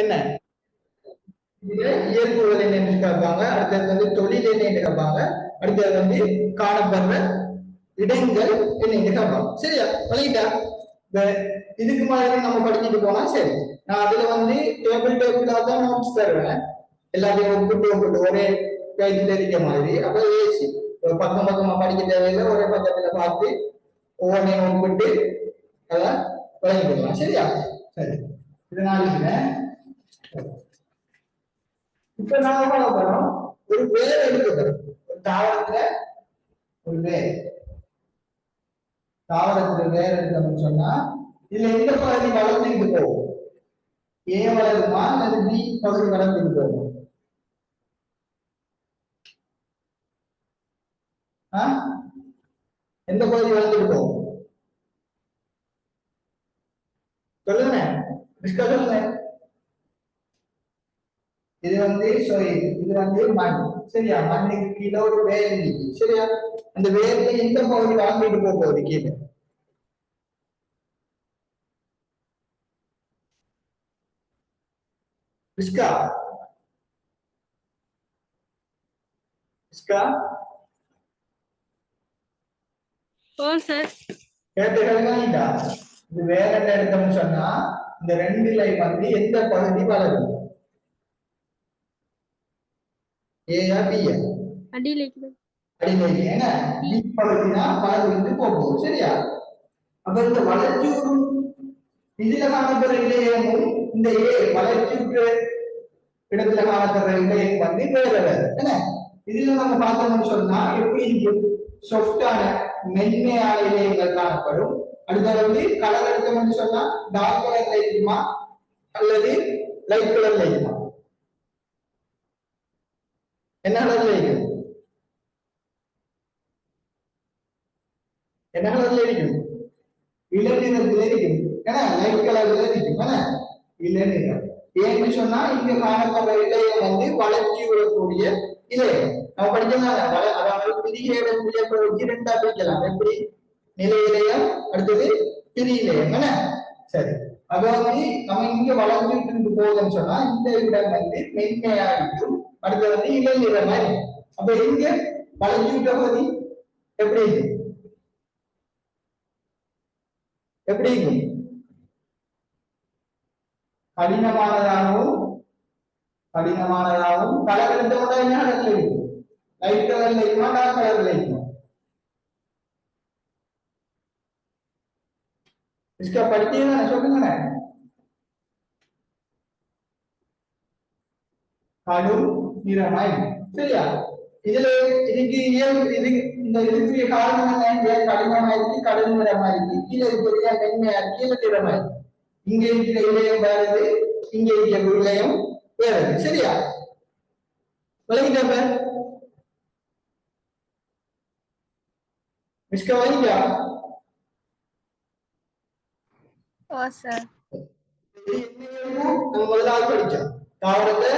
என்ன இயல்புகள் என்னன்னு கேட்பாங்க, அடுத்தது வந்து தொழில் என்னன்னு கேட்பாங்க, அடுத்தது வந்து காணப்படுற இடங்கள் என்னன்னு கேட்பாங்க. சரியா வழிகிட்டா? இதுக்கு மாதிரி நம்ம படிச்சுட்டு போனா சரி. நான் அதுல வந்து டேபிளா தான் நோட்ஸ் தருவேன், எல்லாத்தையும் ஒப்பிட்டு ஒரே பேஜ்ல இருக்க மாதிரி. அப்ப ஏசி ஒரு பக்கம் பக்கமா படிக்க தேவையில்லை, ஒரே பக்கத்துல பார்த்து ஒவ்வொன்றையும் ஒப்பிட்டு அதான் வழங்கிக்கலாம். சரியா? சரி, இதனால இப்ப நாம என்ன பண்றோம், ஒரு வேர் எடுக்கிறோம். ஒரு தாவரத்துல ஒரு வேர், தாவரத்துல வேர் எடுக்கணும்னு சொன்னா இதுல எந்த பகுதி வளர்ந்துட்டு போகும்? ஏ வளருமா அல்லது பி பகுதி வளர்ந்துட்டு போகும்? எந்த பகுதி வளர்ந்துட்டு போகும் சொல்லுங்க, சொல்லுங்க. இது வந்து இது வந்து மண். சரியா? மண்ணுக்கு கீழே ஒரு வேர் இருக்கு. சரியா? அந்த வேர்ல எந்த பகுதி வளர்ந்துட்டு போக போகுது கீழே? இஸ்கா இஸ்கா கேட்டுக்கா? இது வேற என்ன எடுத்தோம்னு சொன்னா இந்த ரெண்டு லைன் வந்து எந்த பகுதி வளரும்? ஏயா பியா? அடியிலேக்கு. ஏன்னா பி பகுதினா வளர்ந்து போகும். சரியா? அப்ப இந்த வளர்ச்சி இதுல காணப்படுற இலையமும் இந்த ஏ வளர்ச்சி இடத்துல காணப்படுற இலையம் வந்து வேற வேற. என்ன இதுல நம்ம பார்த்தோம்னு சொன்னா எப்படி சாஃப்டான மென்மையான இலையங்கள் காணப்படும். அடுத்த வந்து கலர் எடுத்தோம்னு சொன்னா டார்க் கலர்ல இருக்குமா அல்லது லைட் கலர்ல இருக்குமா? என்ன கலர்ல இருக்கும்? என்ன கலர்ல இருக்கும்? இளநிறத்துல இருக்கும். ஏன்னா லைட் கலர்ல இருக்கும். ஏன்னா இளநிறம். ஏன்னு சொன்னா இங்க காணப்படுற இலையம் வந்து வளர்ச்சி விடக்கூடிய இலையம். நம்ம படிக்கலாம், அதாவது பிரிகையிடக்கூடிய வச்சு ரெண்டா பிரிக்கலாம். எப்படி? நிலை இலையம், அடுத்தது பிரி இலையம். என்ன சரி, அப்ப வந்து நம்ம இங்க வளர்ந்துட்டு இருந்து போகுதுன்னு சொன்னா இந்த இடம் வந்து மென்மையா இருக்கும், அடுத்தது வந்து இளநிறமா இருக்கும். அப்ப இங்க வளர்ச்சி விட்ட பகுதி எப்படி இருக்கும்? எப்படி இருக்கும்? கடினமானதாகவும் கலர் எடுத்தோட என்ன கலர்ல இருக்கும்? லைட் கலர்ல இருக்குமா டார்க் கலர்ல இருக்குமா? इसका படித்தீங்கன்னா சொல்லுங்க. கடும் நிறமாய். சரியா? இதுல இதுக்கு இந்த இதுக்கு காரணம் என்ன? ஏன் கடினமாயிருக்கு, கடும் நிறமாயிருக்கு, கீழே இருக்கிற மென்மையா கீழே நிறமாயிருக்கு. இங்க இருக்கிற இலையம் வேறது, இங்க இருக்கிற இலையம் வேறது. சரியா? விளங்கிட்ட? மிஸ்கா வலிக்கா? நம்ம முதலாவது படிச்சோம் தாவரத்தை,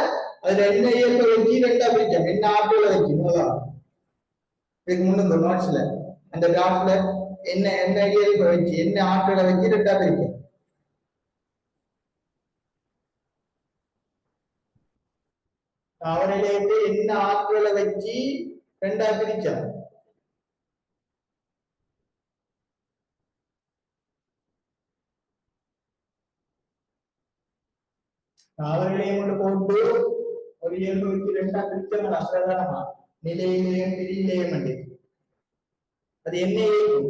அதுல என்ன இயல்பை வச்சு ரெண்டா பிரிச்சோம், என்ன ஆற்றலை வச்சு. முதலாம் இதுக்கு முன்னுக்கு நோட்ஸ்ல அந்த கிராஃப்ல என்ன என்ன இயல்பை வச்சு என்ன ஆற்றலை வச்சு ரெண்டா பிரிச்சோம். தாவரையிலேருந்து என்ன ஆற்றலை வச்சு ரெண்டா பிரிச்சோம். தாவரங்களையும் கொண்டு போட்டு ஒரு இயல்பு வச்சு ரெண்டா பிரிச்சோம். அசாதாரணமா நிலையிலேயும் பிரியிலேயும் அது என்ன இயல்பு?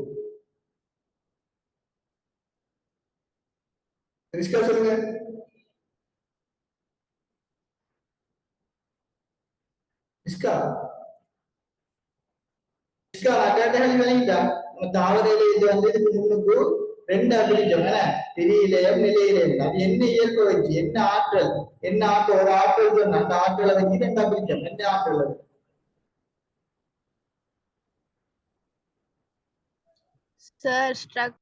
சொல்லுங்க. தாவரையில இது வந்து இதுக்கு முன்னுக்கு ரெண்டு அபிரிஜம் பிரியிலேயும் நிலையிலேயும். அது என்ன இயல்பு வச்சு என்ன ஆற்றல் ஒரு ஆற்றல் சொன்ன அந்த ஆற்றலை வச்சு ரெண்டு அபிரிஜம். என்ன ஆற்றல்? Sir struck.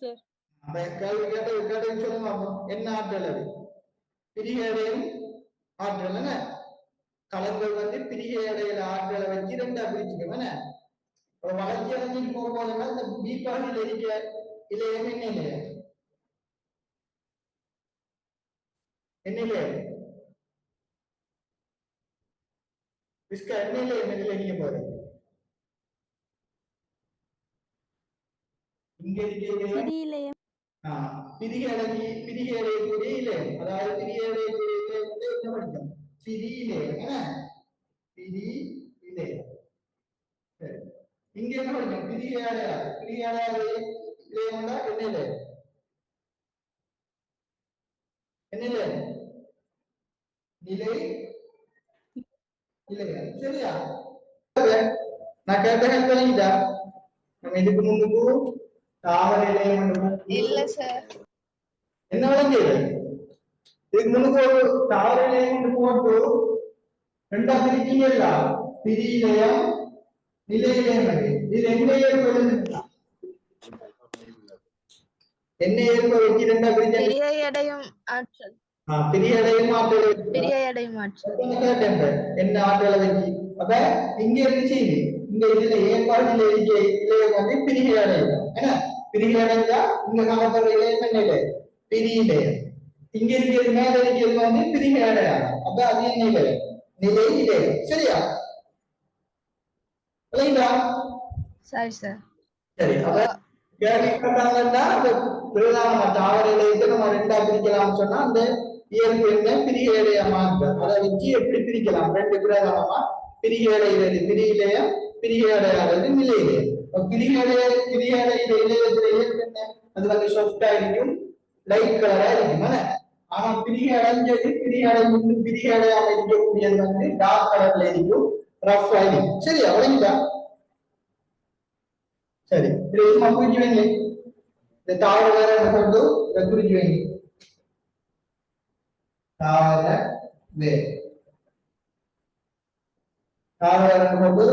சார் கேள்வி சொல்லுங்க. என்ன ஆற்றல்? அது பிரிகையடையும் ஆற்றல். என்ன கலங்கள் வந்து பிரிகை அடையில ஆற்றலை வச்சு ரெண்டா பிரிச்சுக்கோங்க. என்ன ஒரு வளர்ச்சி அடைஞ்சிட்டு போகும்போதுன்னா இந்த பி பகுதியில் இருக்க இலையம் என்ன இலையம்? என்னிலே என்னிலே என்னிலே நீங்க போறது இங்க இருக்கீங்க பிரிகை அடையக்கூடிய இலையம் அதாவது பிரிகை அடையக்கூடிய இலையம் வந்து என்ன படிக்கும் பிரி இலையம் என்ன பிரி இலையம் சரி இங்க என்ன படிக்கும் பிரிகை அடையாத இலையம்னா என்ன இலையம் என்ன இலையம் நிலை இலையம் சரியா நான் கேட்ட கேள்விடா நம்ம இதுக்கு முன்னுக்கு தாவர இலையம் இல்ல சார் என்ன விளங்கியது இதுக்கு முன்னுக்கு ஒரு தாவர இலையம் போட்டு ரெண்டா பிரிக்கீங்களா பிரி இலையம் நிலை இலையம் இது என்ன ஏற்படுது என்ன ஏற்படுத்தி ரெண்டா பிரிக்க பெரிய எடையும் ஆற்றல் பெரிய எடையும் ஆற்றல் பெரிய எடையும் ஆற்றல் என்ன ஆற்றலை வச்சு அப்ப இங்க இருந்துச்சு இந்த இதுல ஏற்பாடுல இருக்க இலையம் வந்து பிரிகை அடையும் என்ன பிரிகை அடைஞ்சா இங்க காணப்படுற இலையம் என்ன இல்லை பிரி இலையம் இங்க இருக்கிறது மேல இருக்கிறது வந்து பிரிகை அடையாளம் அப்ப அது என்ன இலையம் நிலை இலையம் சரியா இல்லைங்களா சரி சார் சரி அப்ப கேள்விப்பட்டாங்கன்னா அந்த பிரதான தாவர இலையத்தை நம்ம ரெண்டா பிரிக்கலாம்னு சொன்னா அந்த இயல்பு என்ன பிரிகை இலையமா அதை வச்சு எப்படி பிரிக்கலாம் ரெண்டு பிரதானமா பிரிகை அடைகிறது பிரி இலையம் பிரிகை அடையாளது நிலை இலையம் பிரிகை அடைகிற இலையத்துல இயல்பு என்ன அது வந்து சாஃப்டா இருக்கும் லைட் கலரா இருக்கும் ஆனா பிரிகை அடைஞ்சது பிரிகை அடையாம இருக்கக்கூடியது வந்து டார்க் கலர்ல இருக்கும் ரஃப் ஆயிருக்கும் சரி அவ்வளவுதான் சரி இது சும்மா குறிச்சு வைங்க இந்த தாவர வேற கொண்டு குறிச்சு வைங்க தாவர வேர் தாவர வேற கொண்டு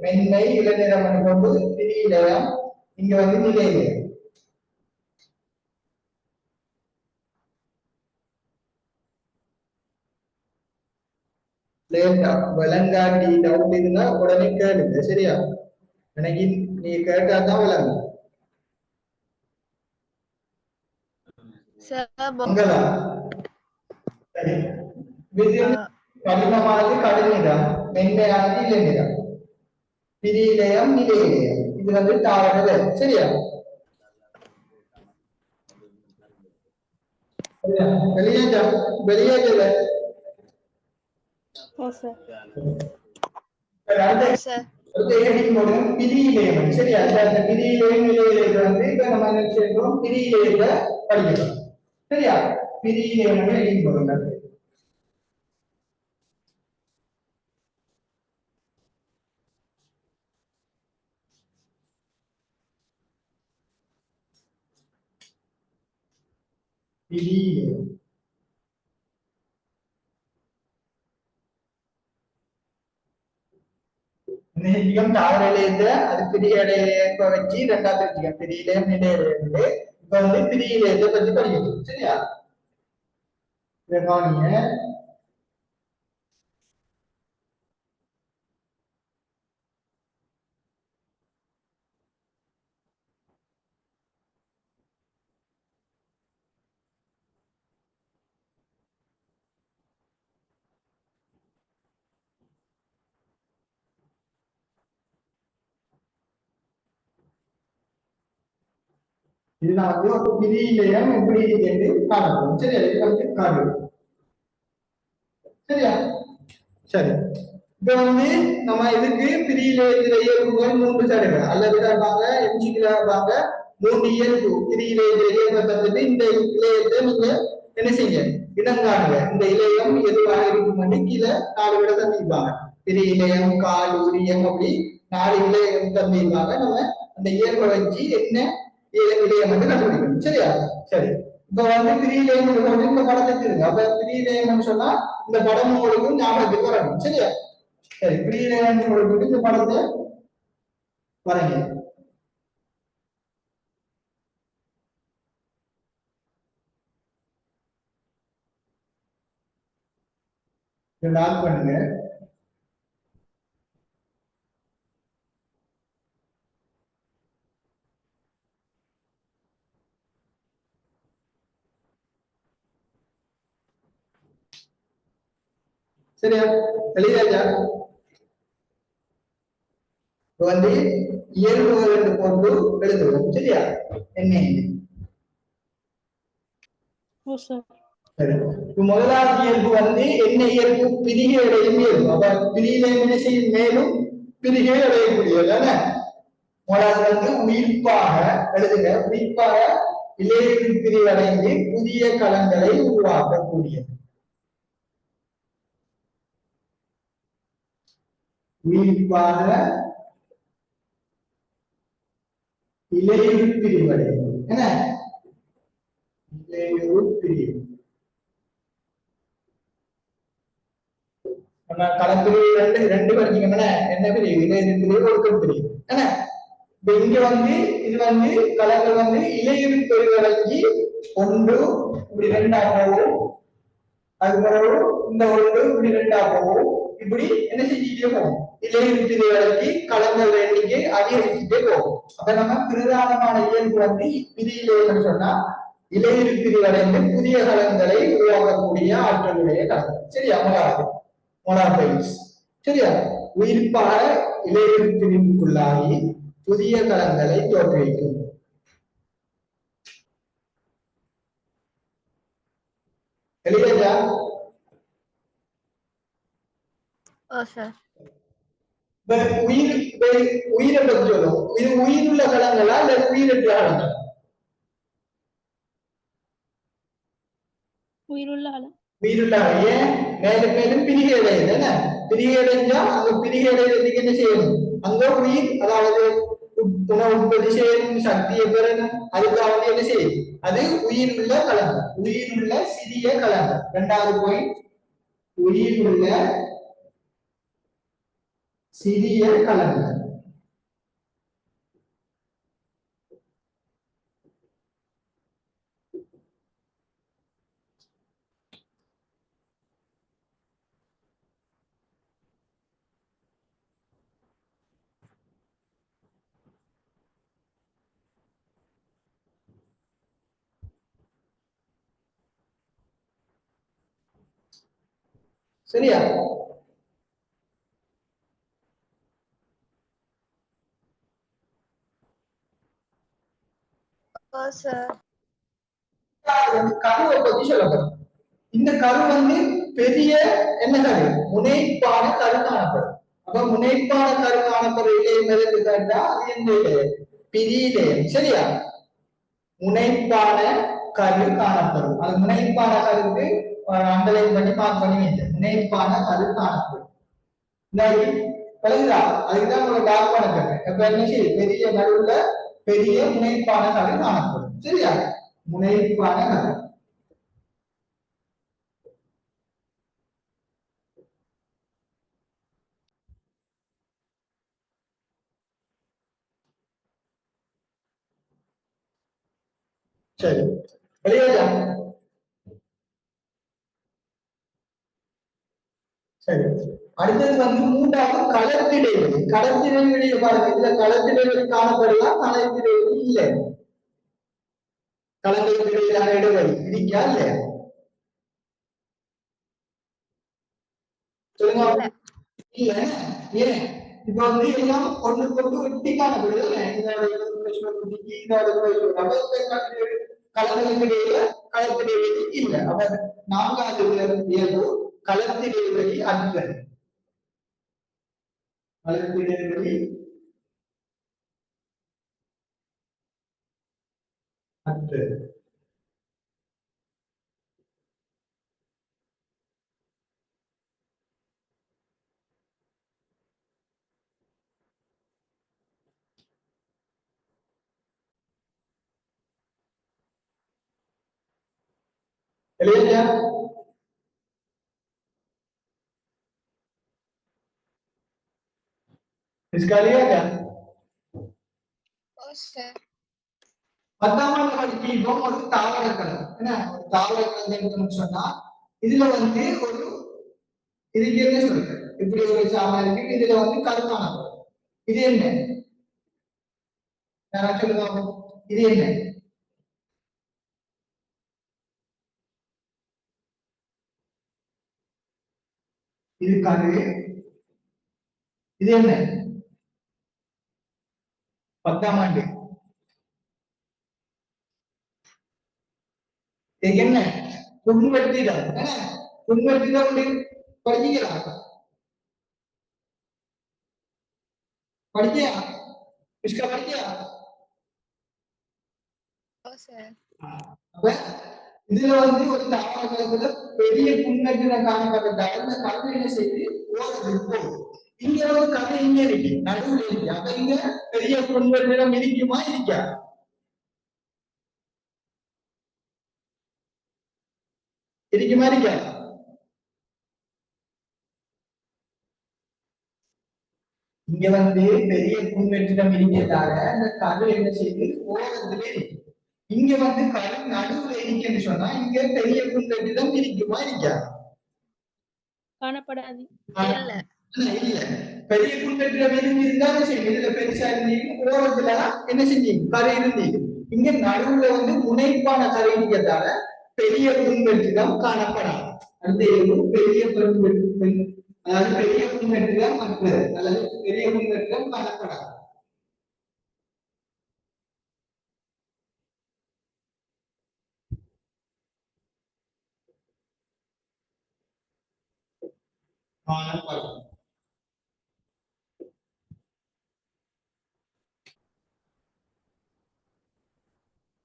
மென்மை இளநிறம் கொண்டு திரியிடம் இங்க வந்து நிலையில விலங்காட்டி டவுட் இருந்தா உடனே கேளுங்க சரியா எனக்கு நீ கேட்டாதான் விளங்கும் மங்களா சரி கடினமானது கடுநிறம் மென்மையானது இளநிறம் பிரி இலையம் நிலை இலையம் இது வந்து தாவர சரியா வெளியேற்றா வெளியேற்றல பிரி இலையம் சரியா அந்த பிரி இலையம் நிலை இலையத்தை வந்து இப்ப நம்ம என்ன செய்யறோம் பிரி இலையத்தை படிக்கிறோம் சரியா பிரி இலையம் எழுதி போடுங்க பிரி இலையம் நிலையம் தாவர இலையத்தை அது பிரிய இலையத்தை வச்சு ரெண்டா பிரிச்சுக்க பிரிய இலையம் நிலை இலையத்து இப்ப வந்து பிரிய இலையத்தை பத்தி படிக்கணும் சரியா கவனிங்க இதுதான் வந்து ஒரு பிரி இலையம் எப்படி என்று காணப்படும் சரியா இது வந்து காணப்படும் சரியா சரி இப்ப வந்து நம்ம இதுக்கு பிரி இலையத்தில இயல்புகள் மூன்று தடவை அல்லது இருப்பாங்க எம்ஜிக்ல இருப்பாங்க மூன்று இயல்பு பிரி இலையத்தில இயல்பை தந்துட்டு இந்த இலையத்தை நீங்க என்ன செய்ய இடம் காணுங்க இந்த இலையம் எதுவாக இருக்கும் கீழே 4 விட தந்திருப்பாங்க பிரி இலையம் கால் உரியம் அப்படி 4 இலையம் தந்திருப்பாங்க நம்ம அந்த இயல்பை வச்சு என்ன இலையம் வந்து கண்டுபிடிக்கணும் சரியா சரி இப்ப வந்து பிரியிலேயம் வந்து இந்த படத்துக்கு இருக்கு அப்ப பிரியிலேயம் சொன்னா இந்த படம் உங்களுக்கு ஞாபகத்துக்கு வரணும் சரியா சரி பிரியிலேயம் உங்களுக்கு இந்த படத்தை வரைங்க லாக் பண்ணுங்க சரியா? தெளிவாச்சா? இப்ப வந்து இயல்புகள் என்று போட்டு எழுதுவோம். சரியா? என்ன சரி. இப்ப முதலாவது இயல்பு வந்து என்ன இயல்பு? பிரிகை அடையும் இயல்பு. அப்ப பிரியில என்ன செய்யும்? மேலும் பிரிகை அடையக்கூடியது. முதலாவது வந்து உயிர்ப்பாக எழுதுங்க. உயிர்ப்பாக இலையில் பிரிவடைந்து புதிய களங்களை உருவாக்கக்கூடியது. உயிர்ப்பாக இலையுள் பிரிவடைந்து என்ன? இலையுள் பிரிவு. நம்ம களப்பிரிவு ரெண்டு படிச்சீங்கன்னா என்ன பிரிவு? இலையுள் பிரிவு, ஒழுக்கம் பிரிவு என்ன? இப்ப இங்க வந்து இது வந்து களங்கள் வந்து இலையுள் பிரிவடைஞ்சு ஒன்று இப்படி ரெண்டா போகும். அதுக்கப்புறம் இந்த ஒன்று இப்படி ரெண்டா போகும். இப்படி என்ன செஞ்சுட்டே போகும்? இலையுள் பிரிவடைஞ்சு களங்கள் எண்ணிக்கை அதிகரிச்சுட்டே போகும். அப்ப நம்ம பிரதானமான இயல்பு வந்து பிரியிலே சொன்னா இலையுள் பிரிவடைந்து புதிய களங்களை உருவாக்கக்கூடிய ஆற்றலுடைய களங்கள். சரியா? மொலாபைட்ஸ். சரியா? உயிர்ப்பாக இலையுள் பிரிவுக்குள்ளாகி புதிய களங்களை தோற்றுவிக்கும். தெளிவா? உயிரை பற்றி சொல்லும். இது உயிருள்ள களங்களா இல்ல உயிரற்ற களங்களா? உயிருள்ள ஏன் மேலும் மேலும் பிரிகை அடையுது என்ன? பிரிகை அடைஞ்சா அங்க பிரிகை அடைவதற்கு என்ன செய்யணும்? அங்க உயிர், அதாவது உணவு உற்பத்தி செய்யணும், சக்தியை பெறணும். அதுக்காக என்ன செய்யும்? அது உயிருள்ள களங்கள், உயிருள்ள சிறிய களங்கள். இரண்டாவது பாயிண்ட், உயிருள்ள சிறிய களங்கள். சரியா? கருவை பத்தி சொல்லப்படும். இந்த கரு வந்து பெரிய என்ன கரு? முனைப்பான கரு காணப்படும். அப்ப முனைப்பான கரு காணப்படுற இலையம் எதற்கு கண்டா அது எந்த இலையம்? பிரியிலையம். சரியா? முனைப்பான கரு காணப்படும். அது முனைப்பான கருக்கு அண்டலைன் பண்ணி மார்க் பண்ணி வைங்க. முனைப்பான கரு காணப்படும். பழகுதா? அதுக்குதான் உங்களை டாக் பண்ண கேட்டேன். அப்ப என்ன செய்யும்? பெரிய நடுவுல பெரிய முனைப்பான கரு காணப்படும். சரியா? முனைப்பான கரு. சரி, வெளியாச்சா? சரி, அடுத்தது வந்து மூன்றாவது களத்திடைவெளி. களத்திடைவெளியை பாருங்க. இதுல களத்திடைவெளி காணப்படலாம், களத்திடைவெளி இல்லை. களங்களுக்கு இடையிலான இடைவெளி இருக்கா இல்லையா? சொல்லுங்க. இல்ல ஏன்? இப்ப வந்து எல்லாம் ஒண்ணு கொண்டு ஒட்டி காணப்படுது. களங்களுக்கு இடையில களத்திடைவெளி இல்லை. அப்ப நான்காவது இயல்பு களத்திடைவெளி அற்றது. களத்திடைவெளி அற்றது. இல்லையா? इसका பத்தாம் படிப்போம் ஒரு தாவரக்கலம். என்ன தாவரக்கலம் சொன்னா இதுல வந்து ஒரு இதுக்கு என்ன சொல்றது? இப்படி ஒரு சாமான் இருக்கு. இதுல வந்து கருப்பான இது என்ன? யாராச்சும் சொல்லுவாங்க, இது என்ன? இது கரு, இது என்ன 10ஆம் ஆண்டு, இது என்ன புன்வெற்றிடம், புன்வெற்றிடம் படிக்கலாம், படிக்கியா इसका படிக்கியா? ஓ சார். அப்ப இதுல வந்து ஒரு தாவரத்துல பெரிய புன்வெற்றிடம் காணப்படுறதால இந்த கரு என்ன செய்து ஓரத்துக்கு போகுது. இங்க ஒரு கரு இங்க இருக்கு, நடுவுல இருக்கு. அப்ப இங்க பெரிய புன்வெற்றிடம் இருக்குமா இருக்கா? இருக்குமா இருக்கா? இங்க வந்து பெரிய புன்வெற்றிடம் இருக்கிறதால இந்த கரு என்ன செய்யுது ஓரத்துல இருக்கு. இங்க வந்து கரு நடுவுல இருக்குன்னு சொன்னா இங்க பெரிய புன்வெற்றிடம் இருக்குமா இருக்கா? காணப்படாது. இல்ல. இல்ல. பெரிய புன்வெற்றிடம் இருந்தாலும் சரி, இதுல பெருசா இருந்தீங்க ஓரத்துல என்ன செஞ்சீங்க கரு இருந்தீங்க. இங்க நடுவுல வந்து முனைப்பான கரு இருக்கிறதால பெரிய புன்வெற்றிடம் காணப்படாது. அந்த பெரிய புன்வெற்றிடம், அதாவது பெரிய புன்வெற்றிடம் மற்றது அல்லது பெரிய புன்வெற்றிடம் காணப்படாது.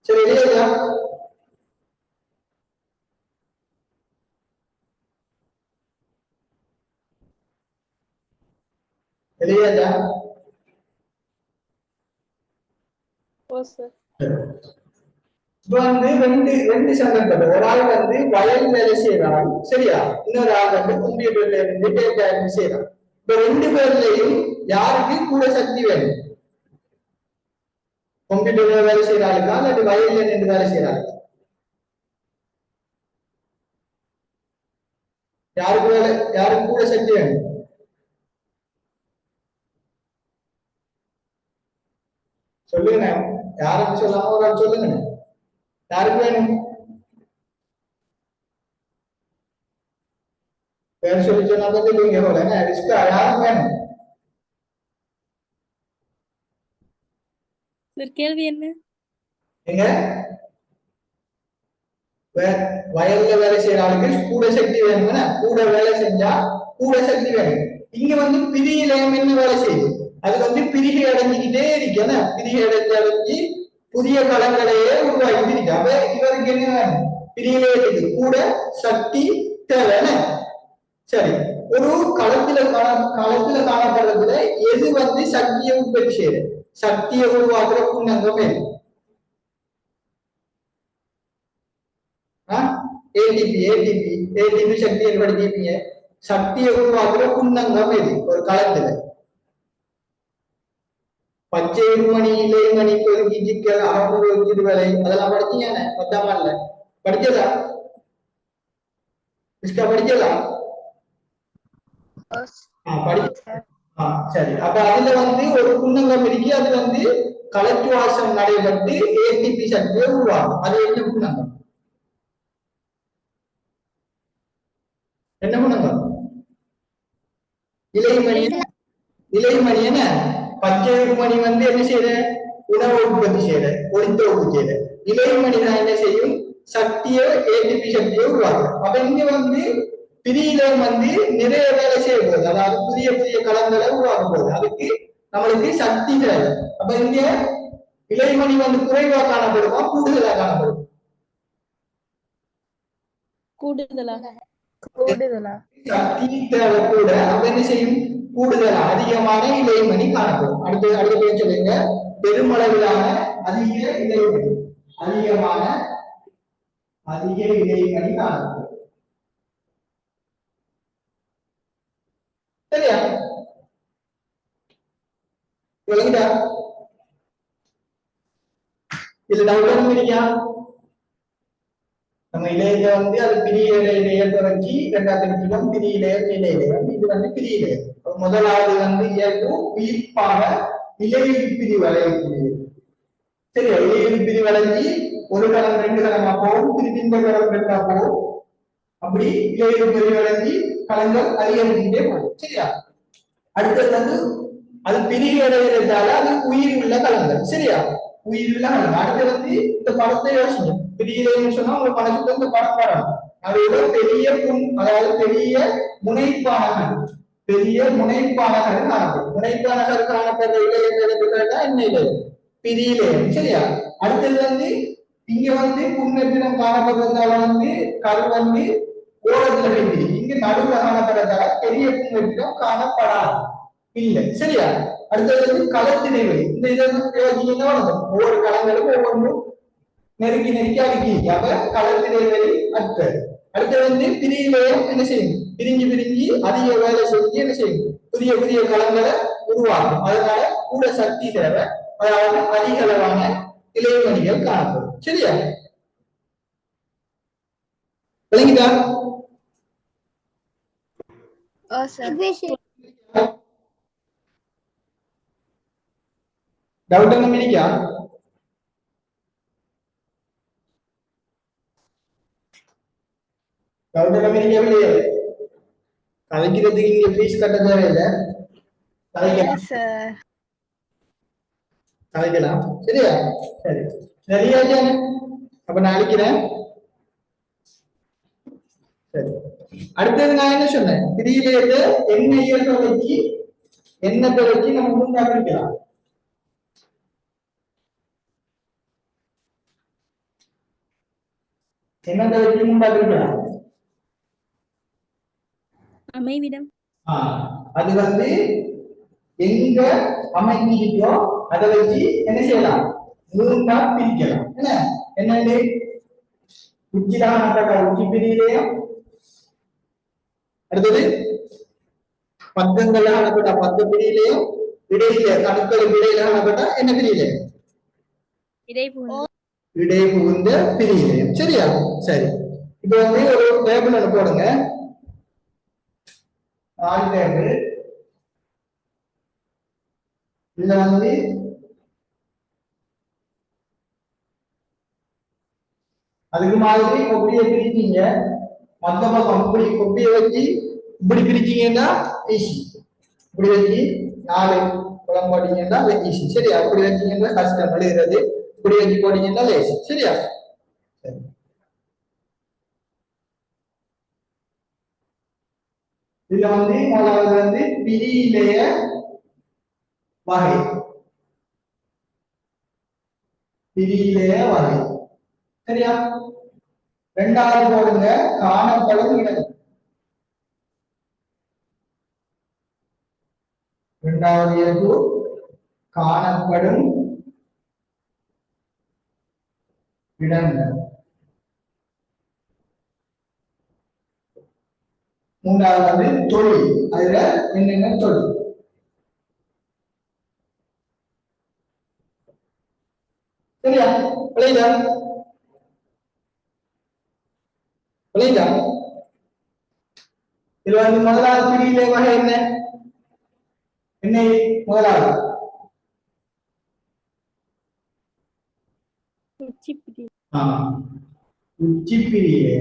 சரி, இல்லையா? இல்லையா? ஓ சார். இப்ப வந்து ரெண்டு சந்தர்ப்பம். ஒரு ஆள் வந்து வயல் வேலை செய்யறான், சரியா? இன்னொரு ஆள் வந்து கம்ப்யூட்டர்ல இருந்து டேட்டா என்ட்ரி செய்யறான். இப்ப ரெண்டு பேர்லயும் யாருக்கு கூட சக்தி வேணும்? கம்ப்யூட்டர்ல வேலை செய்யற ஆளுக்கா அல்லது வயல்ல நின்று வேலை செய்யற ஆளுக்கா? யாருக்கு கூட சக்தி வேணும்? சொல்லுங்க, யாருக்கு சொல்லாம ஒரு ஆள் சொல்லுங்க, யாருக்கு வேணும்? பேர் சொல்லி சொன்னா தான் சொல்லுவீங்க போல, என்ன ரிஸ்கா? யாருக்கு வேணும்? சார் கேள்வி என்ன? எங்க வயல்ல வேலை செய்யற ஆளுக்கு கூட சக்தி வேணும், கூட வேலை செஞ்சா கூட சக்தி வேணும். இங்க வந்து பிரியிலையும் என்ன வேலை செய்யுது? அது வந்து பிரிகை அடைஞ்சுக்கிட்டே இருக்கு, பிரிகை அடைஞ்சு புதிய களங்களையே உருவாக்கி இருக்கு. அப்ப இவருக்கு என்ன வேணும்? பிரியிலே இருக்கு கூட சக்தி தேவை. சரி, ஒரு களத்துல காணப்படுறதுல எது வந்து சக்தியை உற்பத்தி செய்யுது, சக்தியை உருவாக்குற புண்ணங்கம் எது? ஏடிபி சக்தியை படிச்சிருப்பீங்க. சக்தியை உருவாக்குற புண்ணங்கம் எது ஒரு களத்துல? பச்சை மணி, இலைமணி, கொழுக்கி, சிக்கல், அறமுறை, சிறுவலை, அதெல்லாம் படிச்சீங்க 10ஆம் ஆண்டுல படிச்சதா? படிக்கலாம். சரி, அப்ப அதுல வந்து ஒரு புண்ணங்கம் இருக்கு, அது வந்து கலச்சுவாசம் நடைபெற்று ஏடிபி சக்தியை உருவாகும். அது என்ன புண்ணங்கம்? என்ன புண்ணங்கம்? இலைமணி. இலைமணி என்ன? பச்சை மணி வந்து என்ன செய்யற? உணவு உற்பத்தி செய்யற, ஒளித்தொகுப்பு செய்யற. இலைமணி தான் என்ன செய்யும்? சக்தியை, ஏடிபி சக்தியை உருவாக்கும். அப்ப இங்க வந்து பிரியிலம் வந்து நிறைய வேலை செய்ய போகுது, அதாவது புதிய புதிய களங்களை உருவாக்க போகுது. அதுக்கு நம்மளுக்கு சக்தி தேவை. அப்ப இங்க இலைமணி வந்து குறைவா காணப்படுமா கூடுதலா காணப்படும்? கூடுதலா. சக்தி தேவை கூட. அப்ப என்ன செய்யும்? கூடுதலா அதிகமான இலைமணி காணப்படும். அடுத்த பேர் சொல்லுங்க. பெருமளவிலான அதிக இலைமணி, அதிக இலைமணி காணப்படும். சரியா? விளங்குதா? இதுல டவுட் இல்லையா? நம்ம இலையில வந்து அது பிரிய இலையிலேயே தொடங்கி இரண்டாவது பிரிய இலையம், இலையிலையம். இது வந்து பிரிய இலையம். முதலாவது வந்து இயல்பு உயிர்ப்பாக இலையில் பிரிவடையக்கூடியது. சரியா? இலையில் பிரிவடைஞ்சி ஒரு களம் 2 களமா போகும், திருப்பி இந்த களம் 2ஆ போகும். அப்படி இலையில் பெருவடைஞ்சி களங்கள் அதிகரிச்சுட்டே போகும். சரியா? அடுத்தது வந்து அது பிரிவடைகிறதால அது உயிர் உள்ள களங்கள். சரியா? உயிர் உள்ள களங்கள். அடுத்து வந்து இந்த படத்தை யோசிங்க. பிரியிலைன்னு சொன்னா உங்க மனசுக்கு இந்த படம் வரணும். அதோட பெரிய அதாவது பெரிய முனைப்பானகள், பெரிய முனைப்பானகள் காணப்படும். முனைப்பானகள் காணப்படுற இலையங்கள் என்ன இலை? பிரியிலையம். சரியா? அடுத்தது வந்து இங்க வந்து புன்னெற்றினம் காணப்படுறதால வந்து கரு வந்து ஓரத்துல வைக்கிறீங்க. இங்க நடுவுல காணப்படுறதால பெரிய புன்னெற்றினம் காணப்படாது. இல்லை. சரியா? அடுத்தது வந்து களத்தினை வழி. இந்த இதெல்லாம் ஒவ்வொரு களங்களும் ஒவ்வொன்றும் நெருக்கி நெருக்கி அடுக்கி அப்ப களத்தினை வழி அற்றது. அடுத்தது வந்து பிரியிலையும் என்ன செய்யும்? பிரிஞ்சு பிரிஞ்சு அதிக வேலை செஞ்சு என்ன செய்யும்? புதிய புதிய களங்களை உருவாகும். அதனால கூட சக்தி தேவை. அதாவது அதிக அளவான இலைமணிகள் காணப்படும். சரியா? விளங்கிதா? ஓ சார். டவுட் ஒன்றும் இருக்கா? டவுட் ஒன்றும் இருக்கவில்லையே. கலைக்கிறதுக்கு இங்க ஃபீஸ் கட்ட தேவையில்லை. கலைக்கலாம். கலைக்கலாம். சரியா? சரி சரியா? அப்ப நான் அழிக்கிறேன். சரி, அடுத்தது நான் என்ன சொன்னேன்? திரியிலேருந்து எண்ணெய் வச்சு எண்ணத்தை வச்சு நம்ம முன்னாடிக்கலாம். எண்ணத்தை வச்சு முன்னாடிக்கலாம். அமைவிடம். அது வந்து எங்க அமைஞ்சிருக்கோ அதை வச்சு என்ன செய்யலாம்? மூன்றா பிரிக்கலாம். என்ன என்னன்னு உச்சிதான் உச்சி பிரியிலையும், அடுத்தது பக்கங்கள் காணப்பட்ட 10 பிரியிலையும், இடையில கணுக்களுக்கு இடையில காணப்பட்ட என்ன பிரியில? இடை புகுந்த பிரியிலையும். சரியா? சரி, இப்ப வந்து ஒரு டேபிள் ஒன்று போடுங்க. 4 டேபிள். இதுல வந்து அதுக்கு மாதிரி கொப்பியை பிரிச்சீங்க. மொத்த பக்கம் இப்படி கொப்பியை வச்சு இப்படி பிரிச்சீங்கன்னா ஈஸி. இப்படி வச்சு 4 குளம் போட்டீங்கன்னா ஈஸி. சரியா? அப்படி வச்சீங்கன்னா கஷ்டம் எழுதுறது. இப்படி வச்சு போட்டீங்கன்னா லேசி. சரியா? சரி, இதுல வந்து முதலாவது வந்து பிரியிலைய வகை. பிரியிலைய வகை. சரியா? இரண்டாவது போடுங்க காணப்படும் இடம். இரண்டாவது இயல்பு காணப்படும் இடங்கள். மூன்றாவது வந்து தொழில். அதுல என்னென்ன தொழில்? சரியா? விளையுதா? விளையுதா? இதுல வந்து முதலாவது பிரியிலே வகை என்ன? என்ன முதலாவது? உச்சி பிரியிலே.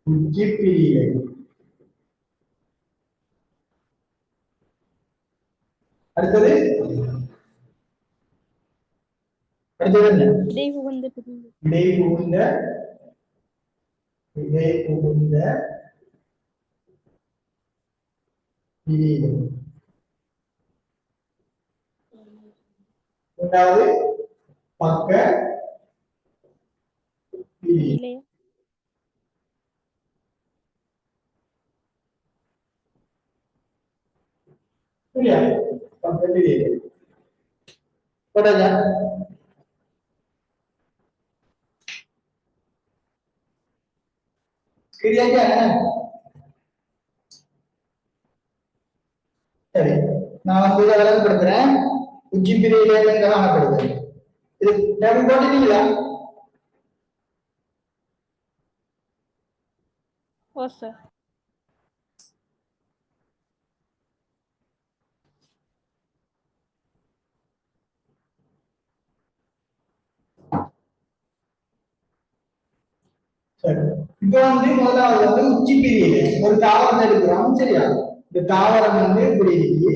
உச்சி பிரியிலே. அடுத்தது அடுத்தது என்ன? இடை புகுந்த பிரியிலே. இரண்டாவது பக்க பிரியிலே. சரியா? பக்க பிரியிலே போடாதா? சரியா? சரி, நான் வந்து இதை விளங்கப்படுத்துறேன். உச்சி பிரியிலே எங்க காணப்படுது? இது டேபிள் போட்டுட்டீங்களா? ஓ சார். சரி, இப்போ வந்து முதலாவது வந்து உச்சி பிரியில ஒரு தாவரத்தை எடுக்கிறோம் சரியா. இந்த தாவரம் வந்து இப்படி இருக்கு.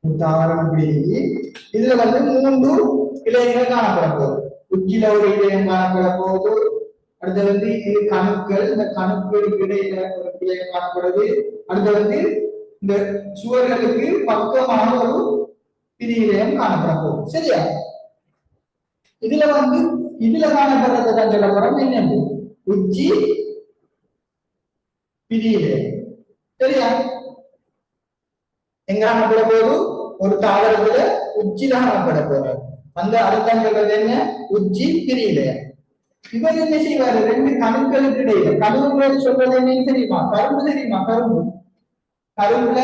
தாவரம் இப்படி இருக்கு. இதுல வந்து 3 இலைகள் காணப்பட போகுது. உச்சியில ஒரு இலையம் காணப்பட போகுது. அடுத்து வந்து இது கணுக்கள், இந்த கணுக்களுக்கு இடையில ஒரு இலையம் காணப்படுது. அடுத்து வந்து இந்த சுவர்களுக்கு பக்கமான ஒரு பிரியிலையும் காணப்பட போகுது சரியா. இதுல வந்து இதுல காணப்படுறதுதான் சொல்ல போறோம் என்னது உச்சி பிரியிலையம் சரியா. எங்க காணப்பட போகுது ஒரு தாவரத்துல உச்சியில காணப்பட போறாரு. அந்த அர்த்தங்கள் என்ன உச்சி பிரியிலையம். இவர் என்ன செய்வாரு 2 கணுக்களுக்கு இடையில கணுக்கள் சொல்றது என்னன்னு தெரியுமா? கரும்பு தெரியுமா? கரும்பு கரும்புல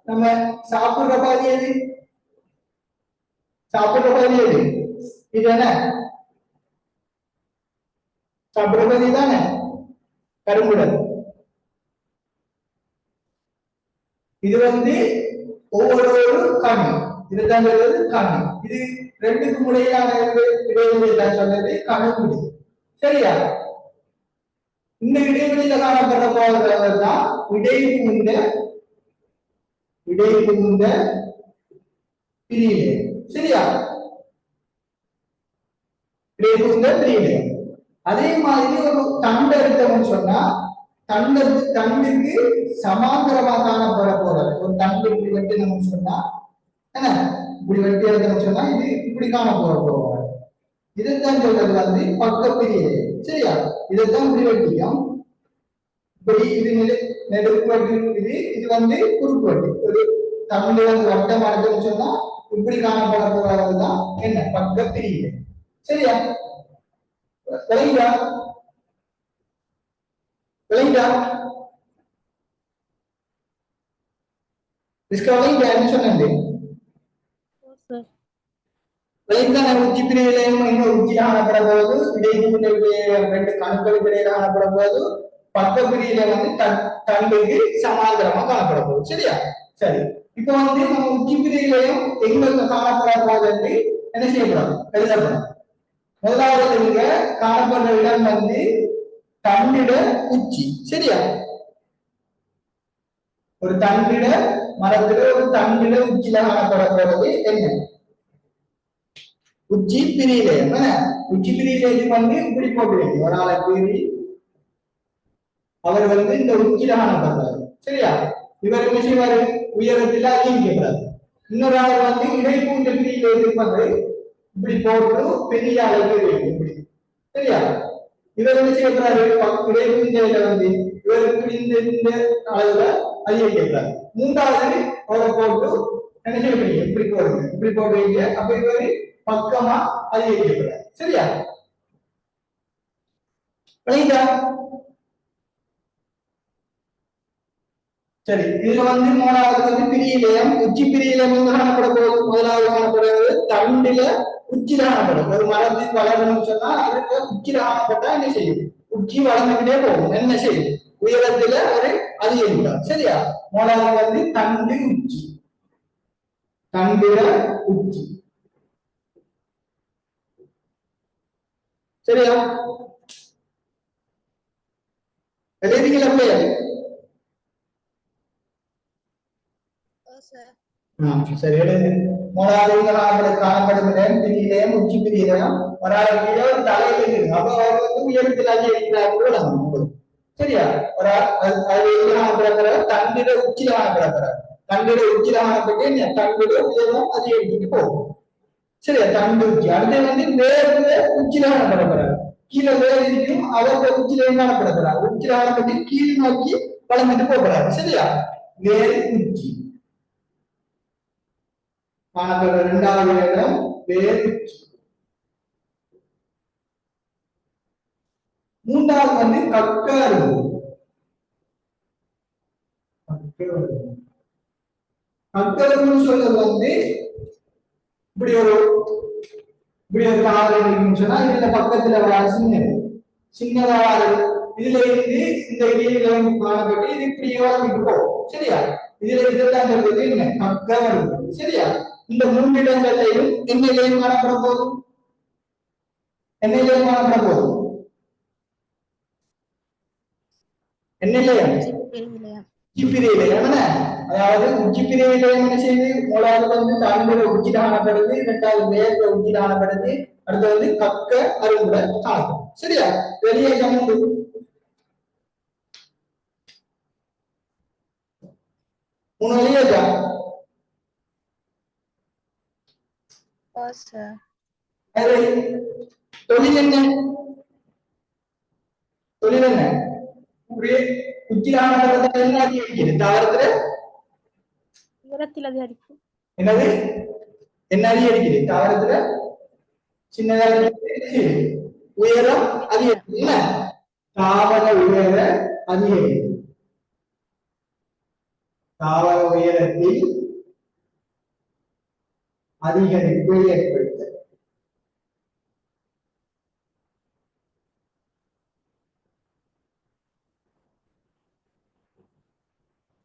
நம்ம சாப்பிடுற பாதி எது? சாப்பிடுற பாதி எது? இது என்ன சாப்பிடுற பாதி தானே கரும்புல. இது வந்து ஒவ்வொரு கணு இதுதான் கணு. இது 2க்கும் இடையிலான இடைவெளி தான் சொன்னது கணுக்குடி சரியா. இந்த இடைவெளியில காணப்பட போகிறதான் இடைப்புகுந்த பிரியிலே சரியா. இடைப்புகுந்த பிரியிலே. அதே மாதிரி ஒரு தண்டு எடுத்தோம்னு சொன்னா தண்டுக்கு சமாந்தரமா காணப்பட போறது ஒரு தண்டு இப்படி வெட்டினோம்னு சொன்னா என்ன இப்படி வெட்டி எடுத்தோம்னு சொன்னா இது இப்படி காணப்பட போவாங்க. இதைத்தான் சொல்றது வந்து பக்க பிரியிலே சரியா. இதைத்தான் இப்படி வெட்டியும் இப்படி இது நெடுக்கு வட்டி இது வந்து குறுக்கு வட்டி. ஒரு தமிழ் வந்து வட்டம் அடைஞ்சோம்னு சொன்னா இப்படி காணப்பட போறதுதான் என்ன பக்க பிரியிலே சரியா. விளங்கிட்டா விளங்கிட்டா என்ன சொன்னது விளைந்தான உச்சி பிரிவிலையும் இன்னொரு உச்சி காணப்பட போது இடைப்புகுந்த 2 கணுக்களுக்கு இடையில காணப்பட போது பக்க பிரியில வந்து தண்டுக்கு சமாந்தரமா காணப்பட போகுது சரியா. சரி இப்ப வந்து நம்ம உச்சி பிரியிலையும் எங்களுக்கு காணப்பட போது என்ன செய்யப்படும் எழுதப்படும். முதலாவது நீங்க காணப்படுற இடம் வந்து தண்டிட உச்சி சரியா. ஒரு தண்டிட மரத்துல ஒரு தண்டிட உச்சியில காணப்பட போறது என்ன உச்சி பிரியிலையம். உச்சி பிரியிலையம் வந்து இப்படி போட்டு ஒரு ஆளை பீறி அவர் வந்து இந்த உச்சியில காணப்படுறாரு சரியா. இவர் என்ன செய்வாரு உயரத்தில் அதிகரிக்கிறார். இன்னொரு ஆள் வந்து இடைப்பூண்ட பிரியில இருப்பது இப்படி போட்டு பெரிய அளவு இப்படி சரியா. இவர் என்ன செய்யறாரு இடைப்பூண்டையில வந்து இவருக்கு இந்த அளவுல அதிகரிக்கிறார். 3வது அவரை போட்டு என்ன செய்ய இப்படி போடுறீங்க அப்ப இவரு பக்கமா அதிகரிக்கிறார் சரியா. சரி இதுல வந்து 3வது வந்து பிரியிலையம் உச்சி பிரியிலையம் காணப்பட போது முதலாவது காணப்படுறது தண்டில உச்சில காணப்படும். ஒரு மரத்துக்கு வளரணும்னு சொன்னா அதுக்கு உச்சில காணப்பட்டா என்ன செய்யும் உச்சி வளர்ந்துக்கிட்டே போகும் என்ன செய்யும் உயரத்துல ஒரு அதிகரிப்பார் சரியா. 3வது வந்து தண்டு உச்சி தண்டில உச்சி சரியா. எழுதிக்கல பிள்ளையா சரி. 3வது காணப்படும் இடம் பிரியிலையும் உச்சி பிரியிலையும் ஒரு தலையில இருக்கு. அப்ப அவர் வந்து உயரத்தில் அதிகரிக்கிறார் சரியா. ஒரு காணப்படுற தண்டிட உச்சியில காணப்படுறார். தண்டிட உச்சியில காணப்பட்டு தண்டிட உயரம் அதிகரிச்சுட்டு போகும் சரியா. தண்டு உச்சி. அடுத்து வந்து வேறு உச்சியில காணப்படுறார். கீழே வேறு இருக்கும் அவரோட உச்சியிலையும் காணப்படுறார். உச்சியில காணப்பட்டு கீழ் நோக்கி வளர்ந்துட்டு போகிறார் சரியா. வேறு உச்சி காணப்படுற 2வது இடம் வேறு உச்சி. 3வது வந்து கக்கரும்பு. கக்கரும்புன்னு சொல்றது வந்து இப்படி ஒரு தாவரம் இருக்குன்னு சொன்னா இதுல பக்கத்துல வர சின்னதா இதுல இருந்து இந்த இடையில காணப்பட்டு இது இப்படி வளர்ந்துட்டு போகும் சரியா. இதுல இதெல்லாம் சொல்றது என்ன கக்க வருது சரியா இந்த மூன்று இடங்களையும் என்ன இலையும் காணப்பட போதும் என்ன இலையும் காணப்பட போதும் என்ன இலையம் உச்சிப்பிரி இலையம் என்ன அதாவது உச்சிப்பிரி இலையம் என்ன செய்யுது மூலாவது வந்து தண்டுல உச்சி காணப்படுது இரண்டாவது மேற்க உச்சி காணப்படுது அடுத்து வந்து கக்க அரும்புட காணப்படும் சரியா வெளியே கம்முண்டு மூணு வெளியேக்கா தொழில் என்ன தொழில் என்ன உச்சிரான என்ன அதிகரிக்கிறது தாவரத்துல உயரத்தில் அதிகரிக்கும் என்னது என்ன அதிகரிக்கிறது தாவரத்துல சின்னதாக உயரம் அதிகரிக்கும் என்ன தாவர உயர அதிகரிக்கும் தாவர உயரத்தில் அதிகரிப்பு ஏற்படுத்த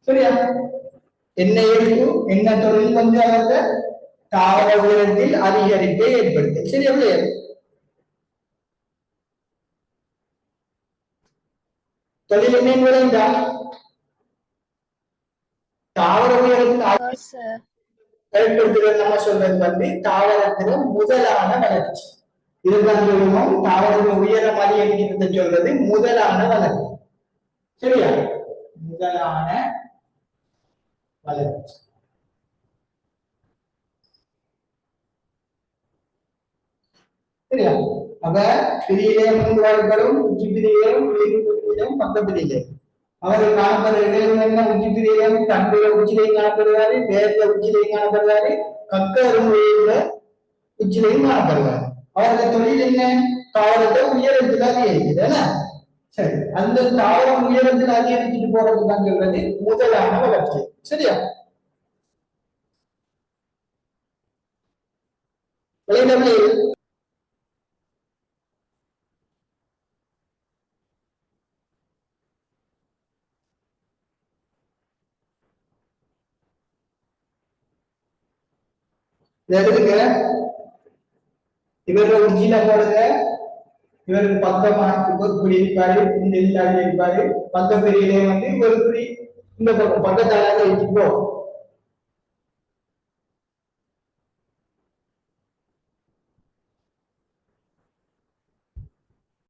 சரியா என்ன இருக்கும் என்ன தொழில் வந்து அவங்க தாவர உயரத்தில் அதிகரிப்பை ஏற்படுத்த சரியா இல்லையா தொழில் என்ன விளைந்தா தாவர உயரத்தில் ஏற்படுத்துறது நம்ம சொல்றது வந்து தாவரத்தில முதலான வளர்ச்சி இதுதான் சொல்லுவோம் தாவரத்தின் உயரம் அதிகரிக்கிறது சொல்றது முதலான வளர்ச்சி சரியா முதலான வளர்ச்சி சரியா அப்ப பிரியிலேயும் மூன்றாட்களும் உச்சி பிரியிலும் பிரியிலும் பக்க பிரியிலும் அவர்கள் காணப்படுற இடையிலும் என்ன உச்சி பிரியிலும் தண்டுல உச்சிலையும் காணப்படுவாரு வேர்ல உச்சிலையும் காணப்படுவாரு கக்க அருமையில உச்சிலையும் காணப்படுவாரு அவர்கள் தொழில் என்ன தாவரத்தை உயரத்தில் அதிகரிக்குது என்ன சரி அந்த தாவரம் உயரத்தில் அதிகரிச்சுட்டு போறது தான் சொல்றது முதலான வளர்ச்சி சரியா விளைநிலை எடுத்துங்க இவர உச்சியில போடுங்க இவருக்கு பக்கமா இப்படி இருப்பாரு இந்த இருப்பாரு பக்க பெரியிலே வந்து ஒரு புரி இந்த பக்கம் பக்கத்தால வச்சுக்கோ